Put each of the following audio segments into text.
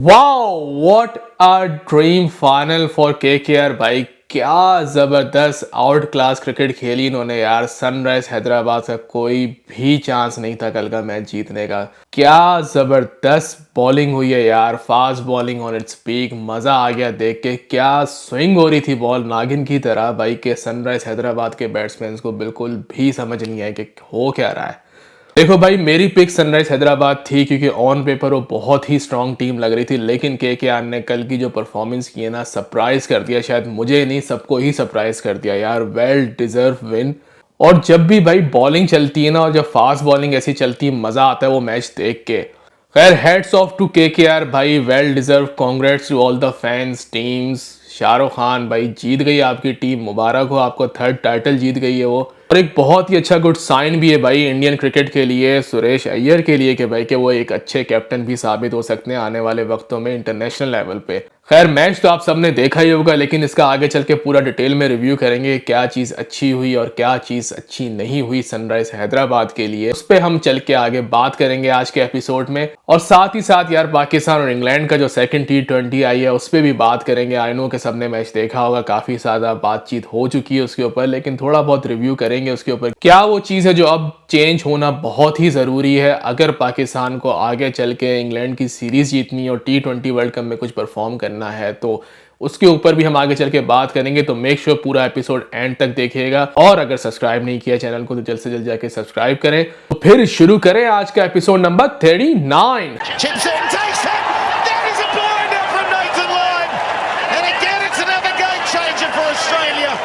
Wow what a dream final for KKR भाई। क्या जबरदस्त आउट क्लास क्रिकेट खेली इन्होंने यार। सनराइज हैदराबाद का कोई भी चांस नहीं था कल का मैच जीतने का। क्या जबरदस्त बॉलिंग हुई है यार, fast bowling on its peak. मजा आ गया देख के। क्या स्विंग हो रही थी बॉल नागिन की तरह भाई के सनराइज हैदराबाद के बैट्समैन को बिल्कुल भी समझ नहीं आया कि हो क्या रहा है। देखो भाई, मेरी पिक सनराइज हैदराबाद थी क्योंकि ऑन पेपर वो बहुत ही स्ट्रांग टीम लग रही थी, लेकिन केकेआर ने कल की जो परफॉर्मेंस की है ना, सरप्राइज कर दिया। शायद मुझे नहीं, सबको ही सरप्राइज कर दिया यार। Well deserve win. और जब भी भाई बॉलिंग चलती है ना, और जब फास्ट बॉलिंग ऐसी चलती है, मजा आता है वो मैच देख के। खैर, हेड्स ऑफ टू केकेआर भाई, well deserve. Congrats to all the fans teams. Shahrukh Khan भाई, जीत गई आपकी टीम, मुबारक हो आपको, थर्ड टाइटल जीत गई है वो। और एक बहुत ही अच्छा गुड साइन भी है भाई इंडियन क्रिकेट के लिए, सुरेश अय्यर के लिए, कि भाई कि वो एक अच्छे कैप्टन भी साबित हो सकते हैं आने वाले वक्तों में इंटरनेशनल लेवल पे। खैर, मैच तो आप सबने देखा ही होगा, लेकिन इसका आगे चल के पूरा डिटेल में रिव्यू करेंगे, क्या चीज़ अच्छी हुई और क्या चीज़ अच्छी नहीं हुई सनराइज हैदराबाद के लिए। उस पर हम चल के आगे बात करेंगे आज के एपिसोड में। और साथ ही साथ यार, पाकिस्तान और इंग्लैंड का जो सेकंड T20 आई है उस पर भी बात करेंगे। आई नो कि सबने मैच देखा होगा, काफ़ी ज़्यादा बातचीत हो चुकी है उसके ऊपर, लेकिन थोड़ा बहुत रिव्यू करेंगे उसके ऊपर। क्या वो चीज़ है जो अब चेंज होना बहुत ही ज़रूरी है अगर पाकिस्तान को आगे चल के इंग्लैंड की सीरीज़ जीतनी और T20 वर्ल्ड कप में कुछ परफॉर्म करना है, तो उसके ऊपर भी हम आगे चल के बात करेंगे। तो मेक श्योर पूरा एपिसोड एंड तक देखिएगा। और अगर सब्सक्राइब नहीं किया चैनल को तो जल्द से जल्द जाके सब्सक्राइब करें। तो फिर शुरू करें आज का एपिसोड नंबर 39।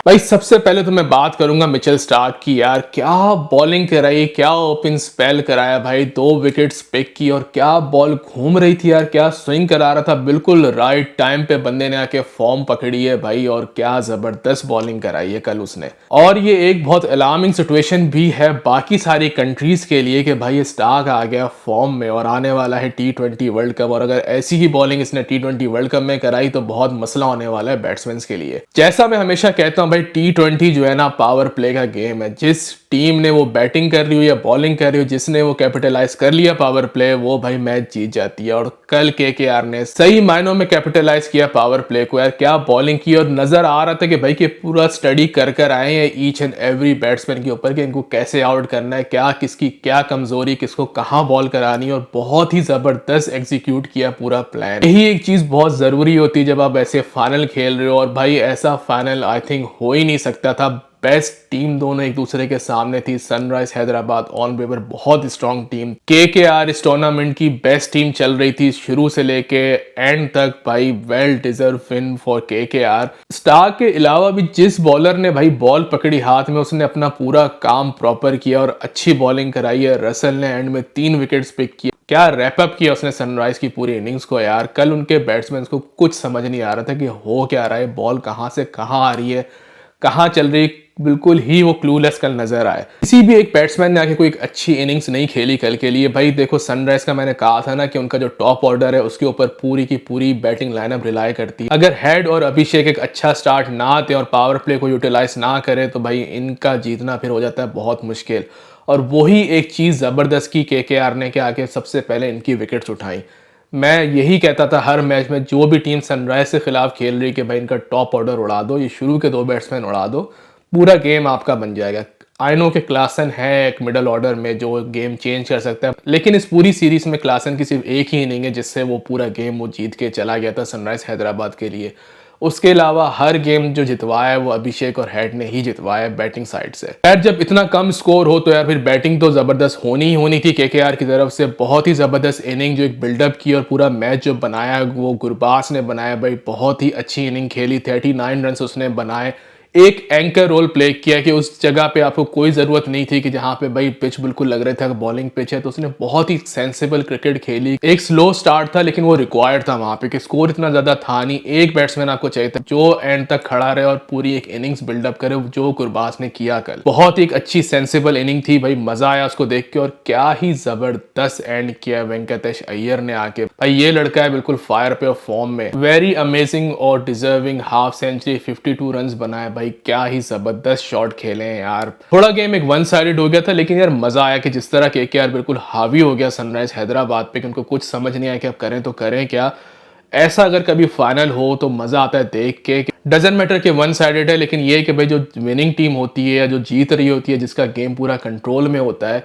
भाई, सबसे पहले तो मैं बात करूंगा मिचेल स्टार्क की। यार क्या बॉलिंग कराई, क्या ओपन स्पेल कराया भाई। 2 विकेट्स पिक की और क्या बॉल घूम रही थी यार, क्या स्विंग करा रहा था। बिल्कुल राइट टाइम पे बंदे ने आके फॉर्म पकड़ी है भाई। और क्या जबरदस्त बॉलिंग कराई है कल उसने। और ये एक बहुत अलार्मिंग सिचुएशन भी है बाकी सारी कंट्रीज के लिए कि भाई स्टार्क आ गया फॉर्म में और आने वाला है T20 वर्ल्ड कप। और अगर ऐसी ही बॉलिंग इसने T20 वर्ल्ड कप में कराई तो बहुत मसला होने वाला है बैट्समैन के लिए। जैसा मैं हमेशा कहता हूं भाई, T20 जो है ना, पावर प्ले का गेम है। जिस टीम ने वो बैटिंग कर रही हो या बॉलिंग कर रही हो, जिसने वो कैपिटलाइज कर लिया पावर प्ले, वो भाई मैच जीत जाती है। और कल केकेआर ने सही मायनों में कैपिटलाइज किया पावर प्ले को। यार क्या बॉलिंग की, और नजर आ रहा था कि भाई कि पूरा स्टडी कर आए हैं ईच एंड एवरी बैट्समैन के ऊपर कि इनको कैसे आउट करना है, क्या किसकी क्या कमजोरी, किसको कहाँ बॉल करानी है। और बहुत ही जबरदस्त एग्जीक्यूट किया पूरा प्लान। यही एक चीज बहुत जरूरी होती है जब आप ऐसे फाइनल खेल रहे हो। और भाई ऐसा फाइनल आई थिंक हो ही नहीं सकता था। बेस्ट टीम दोनों एक दूसरे के सामने थी। सनराइज हैदराबाद ऑन पेपर बहुत स्ट्रांग टीम, केकेआर इस टूर्नामेंट की बेस्ट टीम चल रही थी शुरू से लेके एंड तक भाई। Well deserve win for KKR. Star के अलावा भी जिस बॉलर ने भाई बॉल पकड़ी हाथ में, उसने अपना पूरा काम प्रॉपर किया और अच्छी बॉलिंग कराई है। रसल ने एंड में 3 विकेट्स पिक किया। क्या रैपअप किया उसने सनराइज की पूरी इनिंग्स को यार। कल उनके बैट्समैन को कुछ समझ नहीं आ रहा था कि हो क्या रहा है, बॉल कहां से कहां आ रही है, कहां चल रही। बिल्कुल ही वो क्लूलेस कल नजर आए। किसी भी एक बैट्समैन ने आके कोई एक अच्छी इनिंग्स नहीं खेली कल के लिए भाई। देखो, सनराइज का मैंने कहा था ना कि उनका जो टॉप ऑर्डर है उसके ऊपर पूरी की पूरी बैटिंग लाइनअप रिलाई करती है। अगर हेड और अभिषेक एक अच्छा स्टार्ट ना आते और पावर प्ले को यूटिलाइज ना करे तो भाई इनका जीतना फिर हो जाता है बहुत मुश्किल। और वही एक चीज जबरदस्त की केकेआर ने, के आके सबसे पहले इनकी विकेट्स उठाई। मैं यही कहता था हर मैच में, जो भी टीम सनराइज के खिलाफ खेल रही कि भाई इनका टॉप ऑर्डर उड़ा दो, ये शुरू के 2 बैट्समैन उड़ा दो, पूरा गेम आपका बन जाएगा। आई नो कि क्लासन है एक मिडल ऑर्डर में जो गेम चेंज कर सकता है, लेकिन इस पूरी सीरीज में क्लासन की सिर्फ एक ही इनिंग है जिससे वो पूरा गेम वो जीत के चला गया था सनराइज हैदराबाद के लिए। उसके अलावा हर गेम जो जितवाया है वो अभिषेक और हेड ने ही जितवाया है बैटिंग साइड से। यार जब इतना कम स्कोर हो तो यार फिर बैटिंग तो जबरदस्त होनी ही होनी थी केकेआर की तरफ से। बहुत ही जबरदस्त इनिंग जो एक बिल्डअप की और पूरा मैच जो बनाया वो गुरबाज ने बनाया भाई। बहुत ही अच्छी इनिंग खेली, 39 रन उसने बनाए। एक एंकर रोल प्ले किया कि उस जगह पे आपको कोई जरूरत नहीं थी कि जहां पे भाई पिच बिल्कुल लग रहा था बॉलिंग पिच है, तो उसने बहुत ही सेंसिबल क्रिकेट खेली। एक स्लो स्टार्ट था लेकिन वो रिक्वायर्ड था वहां पे कि स्कोर इतना ज्यादा था नहीं। एक बैट्समैन आपको चाहिए था जो एंड तक खड़ा रहे और पूरी एक इनिंग्स बिल्डअप करे, जो गुरबाज ने किया कल। बहुत ही एक अच्छी सेंसिबल इनिंग थी भाई, मजा आया उसको देख के। और क्या ही जबरदस्त एंड किया वेंकटेश अय्यर ने आके भाई। ये लड़का है बिल्कुल फायर पे और फॉर्म में, वेरी अमेजिंग और डिजर्विंग हाफ सेंचुरी, 52 रन बनाए भाई। क्या ही जबरदस्त शॉट खेले हैं यार। थोड़ा गेम एक वन साइडेड हो गया था, लेकिन यार मजा आया कि जिस तरह केकेआर बिल्कुल हावी हो गया सनराइज हैदराबाद पे कि उनको कुछ समझ नहीं आया कि अब करें तो करें क्या। ऐसा अगर कभी फाइनल हो तो मज़ा आता है देख के। डजेंट मैटर कि वन साइडेड है, लेकिन ये है कि भाई जो विनिंग टीम होती है या जो जीत रही होती है, जिसका गेम पूरा कंट्रोल में होता है,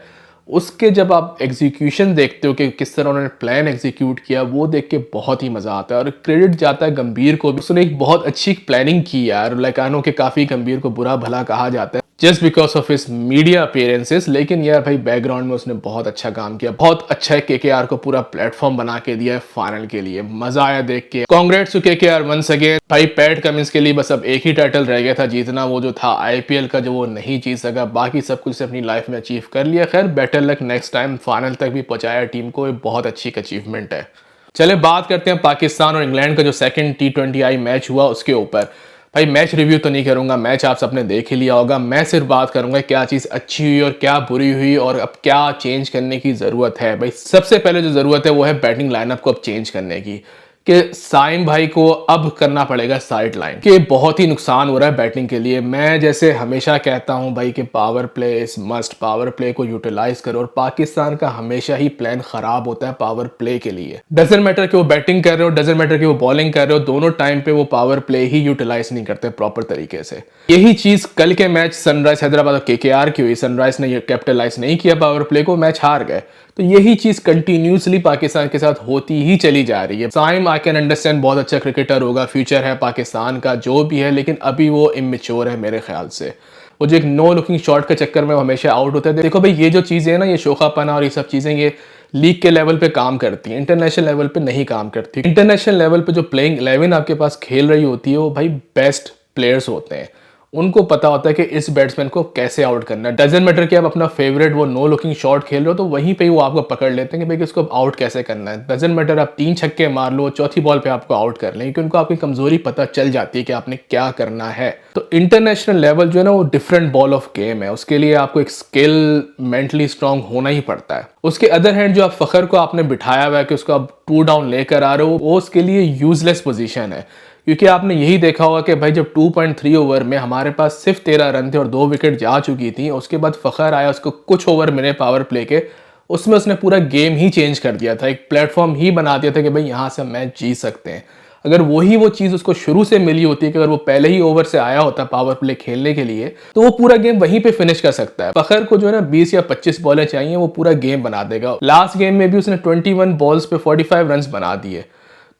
उसके जब आप एग्जीक्यूशन देखते हो कि किस तरह उन्होंने प्लान एग्जीक्यूट किया, वो देख के बहुत ही मज़ा आता है। और क्रेडिट जाता है गंभीर को भी, उसने एक बहुत अच्छी प्लानिंग की यार। लाइक आई नो कि काफ़ी गंभीर को बुरा भला कहा जाता है just because of his media appearances, लेकिन यार भाई बैकग्राउंड में उसने बहुत अच्छा काम किया, बहुत अच्छा है। केकेआर को पूरा प्लेटफॉर्म बना के दिया है फाइनल के लिए, मजा आया देख के। Congrats to KKR once again. भाई पैट कमिंस के लिए बस अब एक ही टाइटल रह गया था जीतना, वो जो था आईपीएल का, जो वो नहीं जीत सका। बाकी सब कुछ अपनी लाइफ में अचीव कर लिया। खैर better luck next time, final तक भी पहुंचाया टीम को, बहुत अच्छी अचीवमेंट है। चले बात करते हैं पाकिस्तान और इंग्लैंड का जो सेकंड T20I मैच हुआ उसके ऊपर। भाई मैच रिव्यू तो नहीं करूंगा, मैच आप सबने देख ही लिया होगा। मैं सिर्फ बात करूंगा क्या चीज़ अच्छी हुई और क्या बुरी हुई और अब क्या चेंज करने की ज़रूरत है। भाई सबसे पहले जो ज़रूरत है वो है बैटिंग लाइनअप को अब चेंज करने की, कि साइम भाई को अब करना पड़ेगा साइड लाइन, कि बहुत ही नुकसान हो रहा है बैटिंग के लिए। मैं जैसे हमेशा कहता हूं भाई कि power play is must, power play को यूटिलाइज करो, और पाकिस्तान का हमेशा ही प्लान खराब होता है पावर प्ले के लिए। डजंट मैटर कि वो बैटिंग कर रहे हो, डजंट मैटर कि वो बॉलिंग कर रहे हो, दोनों टाइम पे वो पावर प्ले ही यूटिलाइज नहीं करते प्रॉपर तरीके से। यही चीज कल के मैच सनराइज हैदराबाद और केकेआर की हुई। सनराइज ने कैपिटलाइज नहीं किया पावर प्ले को, मैच हार गए। तो यही चीज कंटिन्यूसली पाकिस्तान के साथ होती ही चली जा रही है। साइम आई कैन अंडरस्टैंड बहुत अच्छा क्रिकेटर होगा, फ्यूचर है पाकिस्तान का जो भी है, लेकिन अभी वो इमेच्योर है मेरे ख्याल से। वो जो एक नो लुकिंग शॉट के चक्कर में वो हमेशा आउट होता है। देखो भाई ये जो चीज़ें हैं ना, ये शोखापना और ये सब चीज़ें, ये लीग के लेवल पे काम करती हैं, इंटरनेशनल लेवल पे नहीं काम करती। इंटरनेशनल लेवल पे जो प्लेइंग 11 आपके पास खेल रही होती है, वो भाई बेस्ट प्लेयर्स होते हैं। उनको पता होता है कि इस बैट्समैन को कैसे आउट करना है। डजंट मैटर कि आप अपना फेवरेट वो नो लुकिंग शॉट खेल रहे हो, तो वहीं पे ही वो आपको पकड़ लेते हैं कि भाई इसको आउट कैसे करना है। डजंट मैटर आप 3 छक्के मार लो, चौथी बॉल पे आपको आउट कर लें, क्योंकि उनको आपकी कमजोरी पता चल जाती है कि आपने क्या करना है। तो इंटरनेशनल लेवल जो है ना, वो डिफरेंट बॉल ऑफ गेम है। उसके लिए आपको एक स्किल मेंटली स्ट्रांग होना ही पड़ता है। उसके अदर हैंड जो आप फखर को आपने बिठाया हुआ है कि उसको आप 2 डाउन लेकर आ रहे हो, वो उसके लिए यूजलेस पोजीशन है। क्योंकि आपने यही देखा होगा कि भाई जब 2.3 ओवर में हमारे पास सिर्फ 13 रन थे और 2 विकेट जा चुकी थी, उसके बाद फखर आया, उसको कुछ ओवर मिले पावर प्ले के, उसमें उसने पूरा गेम ही चेंज कर दिया था, एक प्लेटफॉर्म ही बना दिया था कि भाई यहाँ से मैच जीत सकते हैं। अगर वही वो चीज़ उसको शुरू से मिली होती है कि अगर वो पहले ही ओवर से आया होता पावर प्ले खेलने के लिए, तो वो पूरा गेम वहीं पे फिनिश कर सकता है। फखर को जो है ना 20 या 25 बॉलें चाहिए, वो पूरा गेम बना देगा। लास्ट गेम में भी उसने 21 बॉल्स पे 45 रन बना दिए।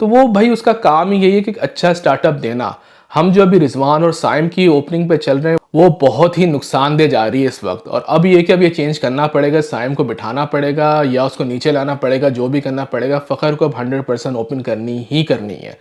तो वो भाई उसका काम ही यही है कि अच्छा स्टार्टअप देना। हम जो अभी रिजवान और साइम की ओपनिंग पे चल रहे हैं, वो बहुत ही नुकसानदेह जा रही है इस वक्त। और अब ये कि अब ये चेंज करना पड़ेगा, साइम को बिठाना पड़ेगा या उसको नीचे लाना पड़ेगा, जो भी करना पड़ेगा। फखर को अब 100% ओपन करनी ही करनी है।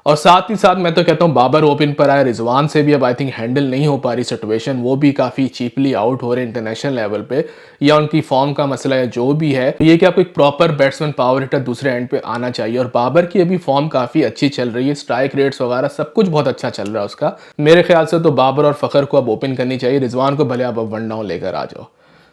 और साथ ही साथ मैं तो कहता हूँ बाबर ओपन पर आए, रिजवान से भी अब आई थिंक हैंडल नहीं हो पा रही सिचुएशन, वो भी काफ़ी चीपली आउट हो रहे हैं इंटरनेशनल लेवल पे, या उनकी फॉर्म का मसला है जो भी है। ये कि आपको एक प्रॉपर बैट्समैन पावर हिटर दूसरे एंड पे आना चाहिए। और बाबर की अभी फॉर्म काफ़ी अच्छी चल रही है, स्ट्राइक रेट्स वगैरह सब कुछ बहुत अच्छा चल रहा है उसका। मेरे ख्याल से तो बाबर और फखर को अब ओपन करनी चाहिए, रिजवान को भले आप अब 1 डाउन लेकर आ जाओ।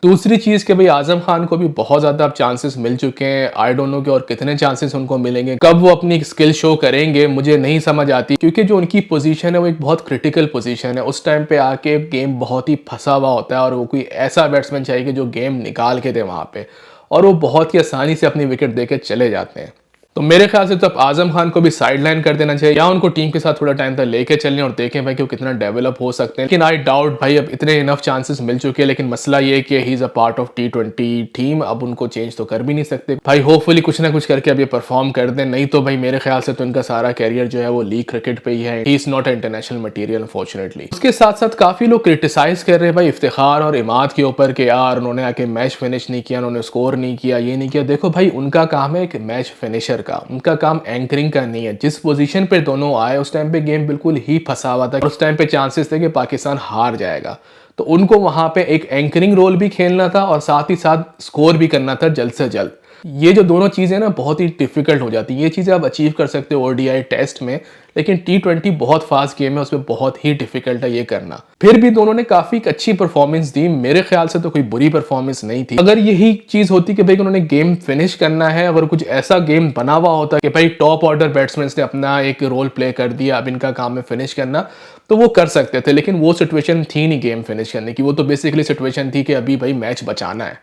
दूसरी चीज़ कि भाई आजम खान को भी बहुत ज़्यादा अब चांसेस मिल चुके हैं। आई डोंट नो कि और कितने चांसेस उनको मिलेंगे, कब वो अपनी स्किल शो करेंगे मुझे नहीं समझ आती। क्योंकि जो उनकी पोजीशन है वो एक बहुत क्रिटिकल पोजीशन है। उस टाइम पे आके गेम बहुत ही फंसा हुआ होता है और वो कोई ऐसा बैट्समैन चाहिए कि जो गेम निकाल के दे वहाँ पे, और वो बहुत ही आसानी से अपनी विकेट दे के चले जाते हैं। तो मेरे ख्याल से तो अब आजम खान को भी साइडलाइन कर देना चाहिए, या उनको टीम के साथ थोड़ा टाइम तक लेके चलने और देखें भाई कि वो कितना डेवलप हो सकते हैं। लेकिन आई डाउट भाई, अब इतने इनफ चांसेस मिल चुके हैं। लेकिन मसला ये है कि he is a part of T20 team, अब उनको चेंज तो कर भी नहीं सकते भाई। होपफुली कुछ ना कुछ करके अब ये परफॉर्म कर दें, नहीं तो भाई मेरे ख्याल से तो इनका सारा कैरियर जो है वो लीग क्रिकेट पे ही है। He is not international material unfortunately. उसके साथ साथ काफी लोग क्रिटिसाइज कर रहे हैं भाई इफ्तिखार और इमाद के ऊपर कि यार उन्होंने आके मैच फिनिश नहीं किया, उन्होंने स्कोर नहीं किया, ये नहीं किया। देखो भाई उनका काम है एक मैच फिनिशर का, उनका काम एंकरिंग का नहीं है। जिस पोजीशन पे दोनों आए उस टाइम पे गेम बिल्कुल ही फंसा हुआ था, उस टाइम पे चांसेस थे कि पाकिस्तान हार जाएगा। तो उनको वहां पे एक एंकरिंग रोल भी खेलना था और साथ ही साथ स्कोर भी करना था जल्द से जल्द। ये जो दोनों चीज़ें ना बहुत ही डिफिकल्ट हो जाती हैं। ये चीज़ें आप अचीव कर सकते हो ओडीआई टेस्ट में, लेकिन T20 बहुत फास्ट गेम है, उसमें बहुत ही डिफिकल्ट है ये करना। फिर भी दोनों ने काफ़ी अच्छी परफॉर्मेंस दी, मेरे ख्याल से तो कोई बुरी परफॉर्मेंस नहीं थी। अगर यही चीज़ होती कि भाई उन्होंने गेम फिनिश करना है, अगर कुछ ऐसा गेम बना हुआ होता कि भाई टॉप ऑर्डर बैट्समैन ने अपना एक रोल प्ले कर दिया, अब इनका काम है फिनिश करना, तो वो कर सकते थे। लेकिन वो सिचुएशन थी नहीं गेम फिनिश करने की, वो तो बेसिकली सिचुएशन थी कि अभी भाई मैच बचाना है,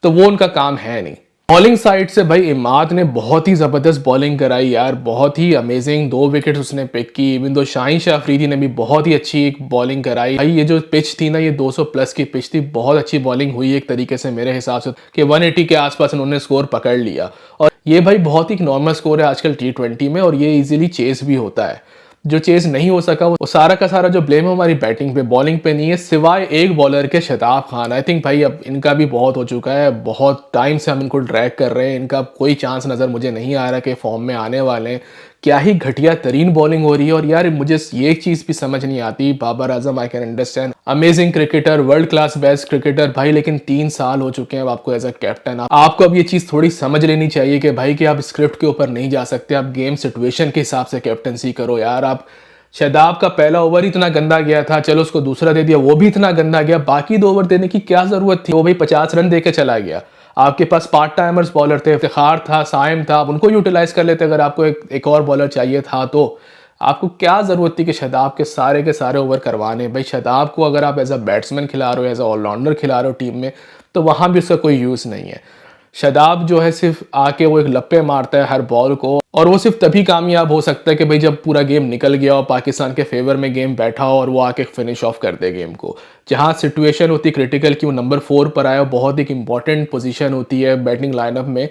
तो वो उनका काम है नहीं। बॉलिंग साइड से भाई इमाद ने बहुत ही ज़बरदस्त बॉलिंग कराई यार, बहुत ही अमेजिंग 2 विकेट्स उसने पिक की। इवन दो शाहीन शाह अफरीदी ने भी बहुत ही अच्छी एक बॉलिंग कराई भाई। ये जो पिच थी ना, ये 200 प्लस की पिच थी, बहुत अच्छी बॉलिंग हुई एक तरीके से मेरे हिसाब से कि 180 के आसपास उन्होंने स्कोर पकड़ लिया। और ये भाई बहुत ही नॉर्मल स्कोर है आजकल T20 में, और ये इजीली चेस भी होता है। जो चेज नहीं हो सका वो सारा का सारा जो ब्लेम है हमारी बैटिंग पे, बॉलिंग पे नहीं है, सिवाय एक बॉलर के शादाब खान। आई थिंक भाई अब इनका भी बहुत हो चुका है, बहुत टाइम से हम इनको ट्रैक कर रहे हैं, इनका कोई चांस नज़र मुझे नहीं आ रहा कि फॉर्म में आने वाले हैं। क्या ही घटिया तरीन बॉलिंग हो रही है। और यार मुझे ये चीज़ भी समझ नहीं आती, Babar Azam I can understand, amazing cricketer, world class best cricketer भाई, लेकिन 3 साल हो चुके हैं अब आपको एज अ कैप्टन। आपको अब ये चीज़ थोड़ी समझ लेनी चाहिए कि भाई कि आप स्क्रिप्ट के ऊपर नहीं जा सकते, आप गेम सिचुएशन के हिसाब से कैप्टनसी करो यार। आप शादाब का पहला ओवर ही इतना गंदा गया था, चलो उसको दूसरा दे दिया, वो भी इतना गंदा गया, बाकी 2 ओवर देने की क्या जरूरत थी? वो भाई 50 रन दे के चला गया। आपके पास पार्ट टाइमर्स बॉलर थे, इफ्तिखार था, साइम था, आप उनको यूटिलाइज कर लेते अगर आपको एक और बॉलर चाहिए था तो। आपको क्या जरूरत थी कि शादाब के सारे ओवर करवाने? भाई शादाब को अगर आप एज अ बैट्समैन खिला रहे हो, एज अ ऑलराउंडर खिला रहे हो टीम में, तो वहां भी उसका कोई यूज़ नहीं है। शादाब जो है सिर्फ आके वो एक लप्पे मारता है हर बॉल को, और वो सिर्फ तभी कामयाब हो सकता है कि भाई जब पूरा गेम निकल गया और पाकिस्तान के फेवर में गेम बैठा हो और वो आके फिनिश ऑफ कर दे गेम को। जहां सिचुएशन होती क्रिटिकल की, वो नंबर 4 पर आया, बहुत एक इंपॉर्टेंट पोजीशन होती है बैटिंग लाइनअप में,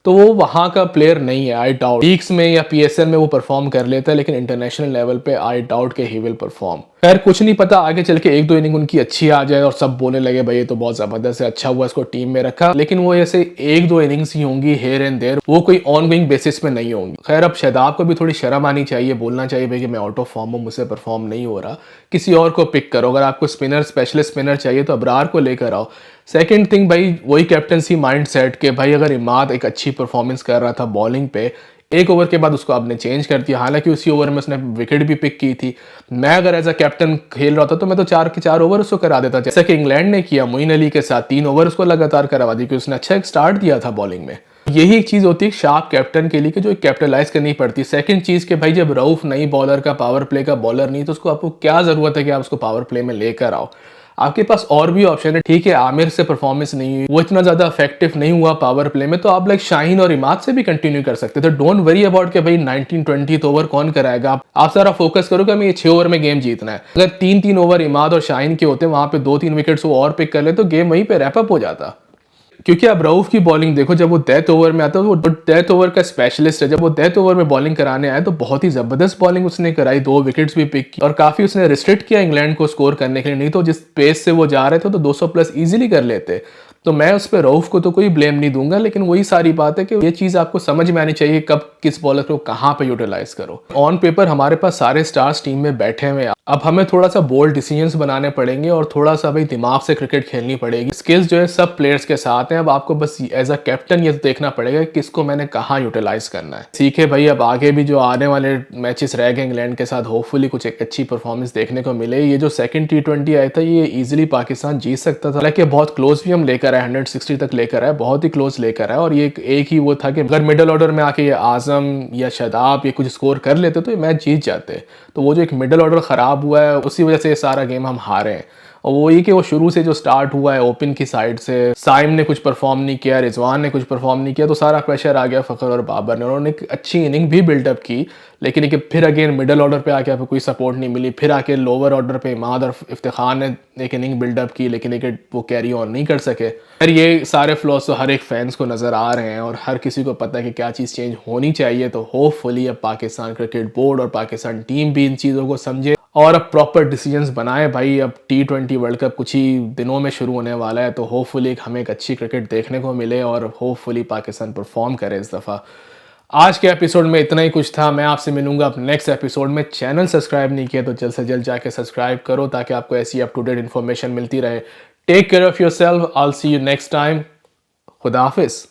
तो वो वहाँ का प्लेयर नहीं है। आई डाउट लीग्स में या PSL में वो परफॉर्म कर लेता है, लेकिन इंटरनेशनल लेवल पे आई डाउट के ही विल परफॉर्म। खैर कुछ नहीं पता, आगे चल के 1-2 इनिंग उनकी अच्छी आ जाए और सब बोलने लगे भाई ये तो बहुत जबरदस्त है, अच्छा हुआ इसको टीम में रखा, लेकिन वो ऐसे 1-2 इनिंग्स ही होंगी हेयर एंड देयर, वो कोई ऑन गोइंग बेसिस पे नहीं होंगी। खैर अब शादाब को भी थोड़ी शर्म आनी चाहिए, बोलना चाहिए भाई कि मैं आउट ऑफ फॉर्म हूँ, मुझसे परफॉर्म नहीं हो रहा, किसी और को पिक करो। अगर आपको स्पिनर, स्पेशलिस्ट स्पिनर चाहिए तो अबरार को लेकर आओ। सेकंड थिंग भाई, वही कैप्टनसी माइंडसेट के भाई, अगर इमाद एक अच्छी परफॉर्मेंस कर रहा था बॉलिंग पे, 1 ओवर के बाद उसको आपने चेंज कर दिया, हालांकि उसी ओवर में उसने विकेट भी पिक की थी। मैं अगर एज अ कैप्टन खेल रहा था तो मैं तो 4 के 4 ओवर उसको करा देता, जैसा कि इंग्लैंड ने किया मोइन अली के साथ, 3 ओवर उसको लगातार करवा दी, क्योंकि उसने अच्छा एक स्टार्ट दिया था बॉलिंग में। यही एक चीज होती है शार्प कैप्टन के लिए कि जो कैपिटलाइज करनी पड़ती है। सेकंड चीज के भाई, जब रऊफ नई बॉलर का, पावर प्ले का बॉलर नहीं, तो उसको आपको क्या जरूरत है कि आप उसको पावर प्ले में लेकर आओ? आपके पास और भी ऑप्शन है। ठीक है आमिर से परफॉर्मेंस नहीं हुई, वो इतना ज्यादा इफेक्टिव नहीं हुआ पावर प्ले में, तो आप लाइक शाहीन और इमाद से भी कंटिन्यू कर सकते थे। डोंट वरी अबाउट के भाई 19-20 ओवर कौन कराएगा। आप सारा फोकस करो कि हमें ये 6 ओवर में गेम जीतना है। अगर 3-3 ओवर इमाद और शाहीन के होते, वहां पे 2-3 विकेट्स वो और पिक कर ले, तो गेम वहीं पे रैपअप हो जाता। क्योंकि अब रऊफ की बॉलिंग देखो, जब वो डेथ ओवर में आता है, वो डेथ ओवर का स्पेशलिस्ट है, जब वो डेथ ओवर में बॉलिंग कराने आए तो बहुत ही जबरदस्त बॉलिंग उसने कराई, 2 विकेट्स भी पिक की और काफी उसने रिस्ट्रिक्ट किया इंग्लैंड को स्कोर करने के लिए। नहीं तो जिस पेस से वो जा रहे थे तो 200 प्लस इजीली कर लेते। तो मैं उस पर रऊफ को तो कोई ब्लेम नहीं दूंगा, लेकिन वही सारी बात है कि ये चीज आपको समझ में आनी चाहिए कब किस बॉलर को कहां पे यूटिलाइज करो। ऑन पेपर हमारे पास सारे स्टार्स टीम में बैठे हुए हैं, अब हमें थोड़ा सा बोल्ड डिसीजंस बनाने पड़ेंगे और थोड़ा सा भाई दिमाग से क्रिकेट खेलनी पड़ेगी। स्किल्स जो है सब प्लेयर्स के साथ हैं, अब आपको बस एज अ कैप्टन ये देखना पड़ेगा किसको मैंने कहाँ यूटिलाइज करना है। सीखे भाई, अब आगे भी जो आने वाले मैचेस रह गए इंग्लैंड के साथ, होपफुली कुछ एक अच्छी परफॉर्मेंस देखने को मिले। ये जो सेकंड T20 आया था, ये इजीली पाकिस्तान जीत सकता था, हालांकि बहुत क्लोज भी हम लेकर आए, 160 तक लेकर आए, बहुत ही क्लोज लेकर आए। और ये एक ही वो था कि अगर मिडल ऑर्डर में आके ये आजम या शादाब ये कुछ स्कोर कर लेते तो ये मैच जीत जाते। तो वो जो एक मिडल ऑर्डर खराब हुआ है, उसी वजह से ये सारा गेम हम हारे हैं। और वो ये कि वो शुरू से जो स्टार्ट हुआ है ओपन की साइड से, साइम ने कुछ परफॉर्म नहीं किया, रिजवान ने कुछ परफॉर्म नहीं किया, तो सारा प्रेशर आ गया फ़खर और बाबर ने। उन्होंने एक अच्छी इनिंग भी बिल्डअप की, लेकिन एक फिर अगेन मिडल ऑर्डर पे आके आपको कोई सपोर्ट नहीं मिली। फिर आके लोअर ऑर्डर पे इमाद और इफ्तिखार ने एक इनिंग बिल्डअप की, लेकिन एक वो कैरी ऑन नहीं कर सके। फिर ये सारे फ्लॉस तो हर एक फैंस को नज़र आ रहे हैं और हर किसी को पता है कि क्या चीज़ चेंज होनी चाहिए। तो होपफुली अब पाकिस्तान क्रिकेट बोर्ड और पाकिस्तान टीम भी इन चीज़ों को समझे और अब प्रॉपर डिसीजंस बनाए। भाई अब T20 वर्ल्ड कप कुछ ही दिनों में शुरू होने वाला है, तो होपफुली हमें एक अच्छी क्रिकेट देखने को मिले और होपफुली पाकिस्तान परफॉर्म करे इस दफ़ा। आज के एपिसोड में इतना ही कुछ था, मैं आपसे मिलूंगा अब नेक्स्ट एपिसोड में। चैनल सब्सक्राइब नहीं किया तो जल्द से जल्द जाके सब्सक्राइब करो ताकि आपको ऐसी अप टू डेट इन्फॉर्मेशन मिलती रहे। Take care of yourself, I will see you next time. खुदा हाफिज़।